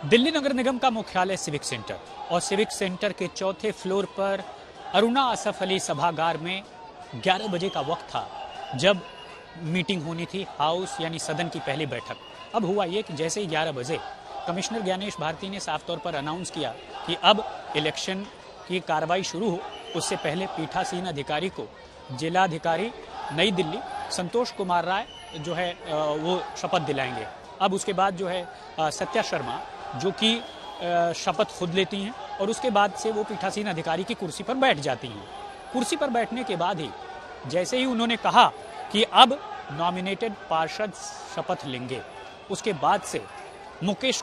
दिल्ली नगर निगम का मुख्यालय civic centre और सिविक सेंटर के चौथे फ्लोर पर अरुणा असफ अली सभागार में 11 बजे का वक्त था जब मीटिंग होनी थी, हाउस यानी सदन की पहली बैठक। अब हुआ ये कि जैसे ही 11 बजे कमिश्नर ज्ञानेश भारती ने साफ तौर पर अनाउंस किया कि अब इलेक्शन की कार्रवाई शुरू हो, उससे पहले पीठासीन अधिकारी को जिलाधिकारी नई दिल्ली संतोष कुमार राय जो है वो शपथ दिलाएंगे। अब उसके बाद जो है सत्या शर्मा जो कि शपथ खुद लेती हैं और उसके बाद से वो पीठासीन अधिकारी की कुर्सी पर बैठ जाती हैं। कुर्सी पर बैठने के बाद ही जैसे ही उन्होंने कहा कि अब नॉमिनेटेड पार्षद शपथ लेंगे, उसके बाद से मुकेश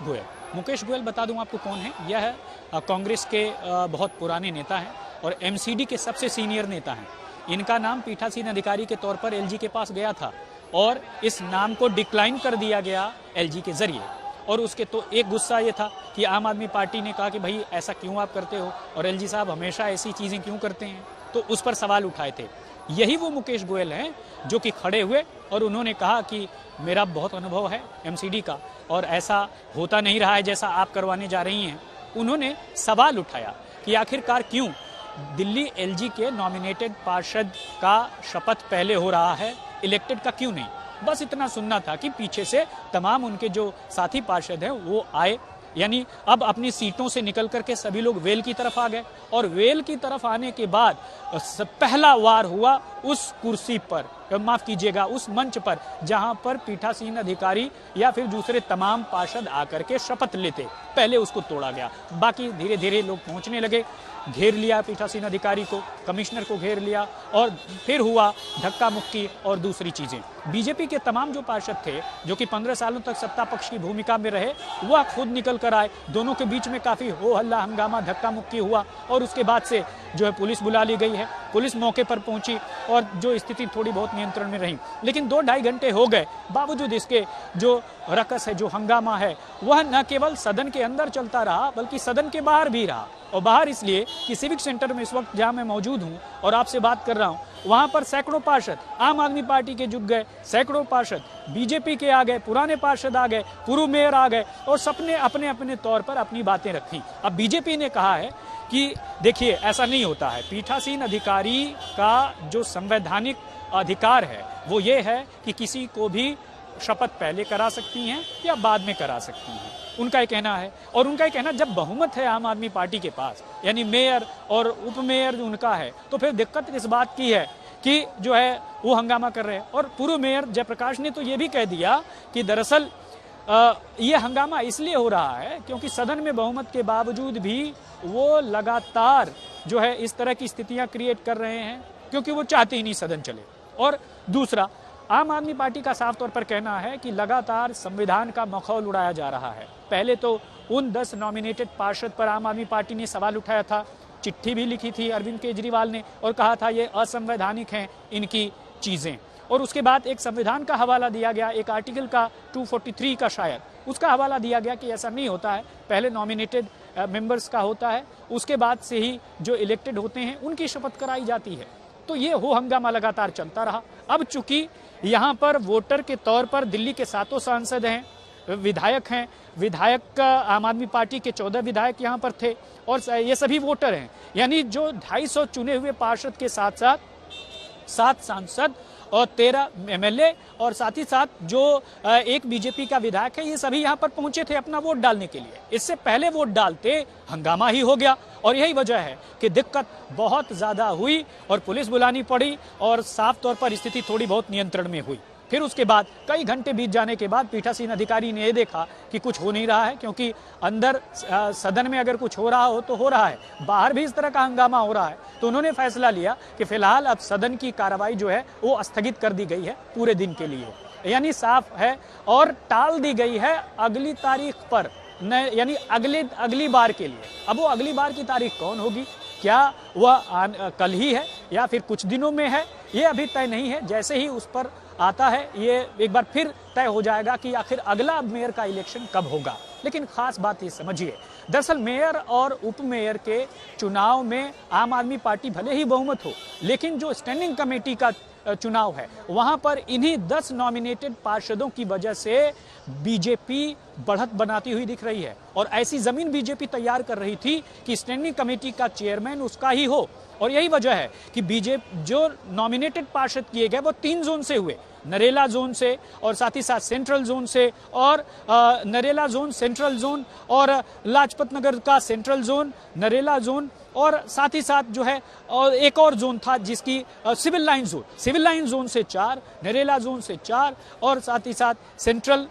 गोयल बता दूं आपको कौन है। यह कांग्रेस के बहुत पुराने नेता हैं और एमसीडी के सबसे सीनियर नेता हैं। इनका नाम पीठासीन अधिकारी के तौर पर एलजी के पास गया था और इस नाम को डिक्लाइन कर दिया गया एलजी के जरिए। और उसके तो एक गुस्सा ये था कि आम आदमी पार्टी ने कहा कि भाई ऐसा क्यों आप करते हो और एलजी साहब हमेशा ऐसी चीज़ें क्यों करते हैं, तो उस पर सवाल उठाए थे। यही वो मुकेश गोयल हैं जो कि खड़े हुए और उन्होंने कहा कि मेरा बहुत अनुभव है एमसीडी का और ऐसा होता नहीं रहा है जैसा आप करवाने जा रही हैं। उन्होंने सवाल उठाया कि आखिरकार क्यों दिल्ली एलजी के नॉमिनेटेड पार्षद का शपथ पहले हो रहा है, इलेक्टेड का क्यों नहीं। बस इतना सुनना था कि पीछे से तमाम उनके जो साथी पार्षद हैं वो आए, यानी अब अपनी सीटों से निकल करके सभी लोग वेल की तरफ आ गए और वेल की तरफ आने के बाद पहला वार हुआ उस कुर्सी पर, माफ कीजिएगा उस मंच पर जहां पर पीठासीन अधिकारी या फिर दूसरे तमाम पार्षद आकर के शपथ लेते। पहले उसको तोड़ा गया, बाकी धीरे धीरे लोग पहुंचने लगे, घेर लिया पीठासीन अधिकारी को, कमिश्नर को घेर लिया और फिर हुआ धक्का मुक्की और दूसरी चीजें। बीजेपी के तमाम जो पार्षद थे जो कि 15 सालों तक सत्ता पक्ष की भूमिका में रहे, वह खुद निकल कर आए। दोनों के बीच में काफी हो हल्ला हंगामा धक्का मुक्की हुआ और उसके बाद से जो है पुलिस बुला ली गई है। पुलिस मौके पर पहुंची और जो स्थिति थोड़ी बहुत नियंत्रण में रही, लेकिन 2-2.5 घंटे हो गए, बावजूद इसके जो रकस है, जो हंगामा है, वह न केवल सदन के अंदर चलता रहा बल्कि सदन के बाहर भी रहा। और बाहर इसलिए कि सिविक सेंटर में इस वक्त जहां मैं मौजूद हूं और आपसे बात कर रहा हूं, वहां पर सैकड़ों पार्षद आम आदमी पार्टी के जुट गए, सैकड़ों पार्षद बीजेपी के आ गए, पुराने पार्षद आ गए, पूर्व मेयर आ गए और सबने अपने अपने तौर पर अपनी बातें रखी। अब बीजेपी ने कहा है कि देखिए ऐसा नहीं होता है, पीठासीन अधिकारी का जो संवैधानिक अधिकार है वो ये है कि किसी को भी शपथ पहले करा सकती हैं या बाद में करा सकती हैं, उनका ये कहना है। और उनका ये कहना जब बहुमत है आम आदमी पार्टी के पास, यानी मेयर और उप मेयर उनका है, तो फिर दिक्कत इस बात की है कि जो है वो हंगामा कर रहे हैं। और पूर्व मेयर जयप्रकाश ने तो ये भी कह दिया कि दरअसल ये हंगामा इसलिए हो रहा है क्योंकि सदन में बहुमत के बावजूद भी वो लगातार जो है इस तरह की स्थितियां क्रिएट कर रहे हैं क्योंकि वो चाहते ही नहीं सदन चले। और दूसरा, आम आदमी पार्टी का साफ तौर पर कहना है कि लगातार संविधान का मखौल उड़ाया जा रहा है। पहले तो उन 10 नॉमिनेटेड पार्षद पर आम आदमी पार्टी ने सवाल उठाया था, चिट्ठी भी लिखी थी अरविंद केजरीवाल ने और कहा था ये असंवैधानिक हैं इनकी चीजें। और उसके बाद एक संविधान का हवाला दिया गया, एक आर्टिकल का 243 का शायद, उसका हवाला दिया गया कि ऐसा नहीं होता है, पहले नॉमिनेटेड मेंबर्स का होता है, उसके बाद से ही जो इलेक्टेड होते हैं उनकी शपथ कराई जाती है। तो ये हो हंगामा लगातार चलता रहा। अब चूंकि यहाँ पर वोटर के तौर पर दिल्ली के 7 सांसद हैं, विधायक हैं, विधायक आम आदमी पार्टी के 14 विधायक यहाँ पर थे और ये सभी वोटर हैं, यानी जो 250 चुने हुए पार्षद के साथ साथ 7 सांसद और 13 एमएलए और साथ ही साथ जो एक बीजेपी का विधायक है, ये सभी यहाँ पर पहुंचे थे अपना वोट डालने के लिए। इससे पहले वोट डालते हंगामा ही हो गया और यही वजह है कि दिक्कत बहुत ज्यादा हुई और पुलिस बुलानी पड़ी और साफ तौर पर स्थिति थोड़ी बहुत नियंत्रण में हुई। फिर उसके बाद कई घंटे बीत जाने के बाद पीठासीन अधिकारी ने यह देखा कि कुछ हो नहीं रहा है, क्योंकि अंदर सदन में अगर कुछ हो रहा हो तो हो रहा है, बाहर भी इस तरह का हंगामा हो रहा है, तो उन्होंने फैसला लिया कि फिलहाल अब सदन की कार्रवाई जो है वो स्थगित कर दी गई है पूरे दिन के लिए, यानी साफ है, और टाल दी गई है अगली तारीख पर, यानी अगली बार के लिए। अब वो अगली बार की तारीख कौन होगी, क्या वह कल ही है या फिर कुछ दिनों में है, ये अभी तय नहीं है। जैसे ही उस पर आता है ये एक बार फिर तय हो जाएगा कि आखिर अगला मेयर का इलेक्शन कब होगा। लेकिन खास बात ये समझिए, दरअसल मेयर और उप मेयर के चुनाव में आम आदमी पार्टी भले ही बहुमत हो, लेकिन जो स्टैंडिंग कमेटी का चुनाव है, वहां पर इन्हीं 10 नॉमिनेटेड पार्षदों की वजह से बीजेपी बढ़त बनाती हुई दिख रही है। और ऐसी जमीन बीजेपी तैयार कर रही थी कि स्टैंडिंग कमेटी का चेयरमैन उसका ही हो। और यही वजह है कि बीजेपी जो नॉमिनेटेड पार्षद किए गए वो 3 जोन से हुए, नरेला जोन से और साथ ही साथ सेंट्रल जोन से, और नरेला जोन, सेंट्रल जोन और लाजपत नगर का सेंट्रल जोन, नरेला जोन और साथ ही साथ जो है और एक और जोन था जिसकी सिविल लाइन जोन से 4, नरेला जोन से 4 और साथ ही साथ सेंट्रल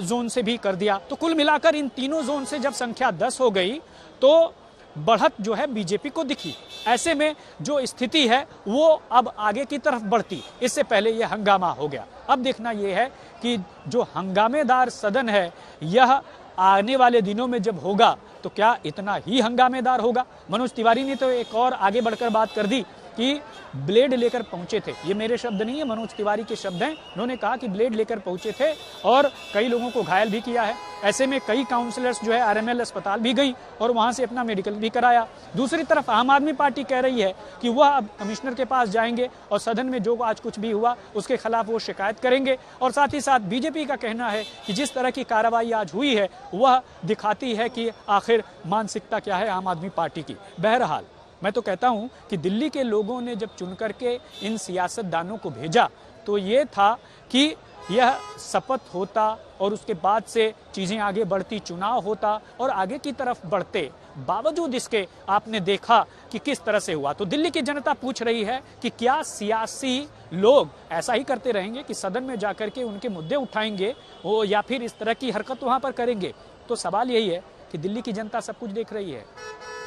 जोन से भी कर दिया। तो कुल मिलाकर इन तीनों जोन से जब संख्या 10 हो गई तो बढ़त जो है बीजेपी को दिखी। ऐसे में जो स्थिति है वो अब आगे की तरफ बढ़ती, इससे पहले यह हंगामा हो गया। अब देखना यह है कि जो हंगामेदार सदन है यह आने वाले दिनों में जब होगा तो क्या इतना ही हंगामेदार होगा। मनोज तिवारी ने तो एक और आगे बढ़कर बात कर दी कि ब्लेड लेकर पहुंचे थे। ये मेरे शब्द नहीं है, मनोज तिवारी के शब्द हैं। उन्होंने कहा कि ब्लेड लेकर पहुंचे थे और कई लोगों को घायल भी किया है। ऐसे में कई काउंसलर्स जो है आरएमएल अस्पताल भी गई और वहां से अपना मेडिकल भी कराया। दूसरी तरफ आम आदमी पार्टी कह रही है कि वह अब कमिश्नर के पास जाएंगे और सदन में जो आज कुछ भी हुआ उसके खिलाफ वो शिकायत करेंगे। और साथ ही साथ बीजेपी का कहना है कि जिस तरह की कार्रवाई आज हुई है वह दिखाती है कि आखिर मानसिकता क्या है आम आदमी पार्टी की। बहरहाल मैं तो कहता हूं कि दिल्ली के लोगों ने जब चुन करके इन सियासतदानों को भेजा तो ये था कि यह शपथ होता और उसके बाद से चीज़ें आगे बढ़ती, चुनाव होता और आगे की तरफ बढ़ते। बावजूद इसके आपने देखा कि किस तरह से हुआ। तो दिल्ली की जनता पूछ रही है कि क्या सियासी लोग ऐसा ही करते रहेंगे कि सदन में जाकर के उनके मुद्दे उठाएंगे वो, या फिर इस तरह की हरकत वहाँ पर करेंगे। तो सवाल यही है कि दिल्ली की जनता सब कुछ देख रही है।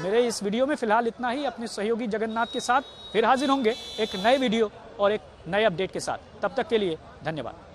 मेरे इस वीडियो में फिलहाल इतना ही। अपने सहयोगी जगन्नाथ के साथ फिर हाजिर होंगे एक नए वीडियो और एक नए अपडेट के साथ। तब तक के लिए धन्यवाद।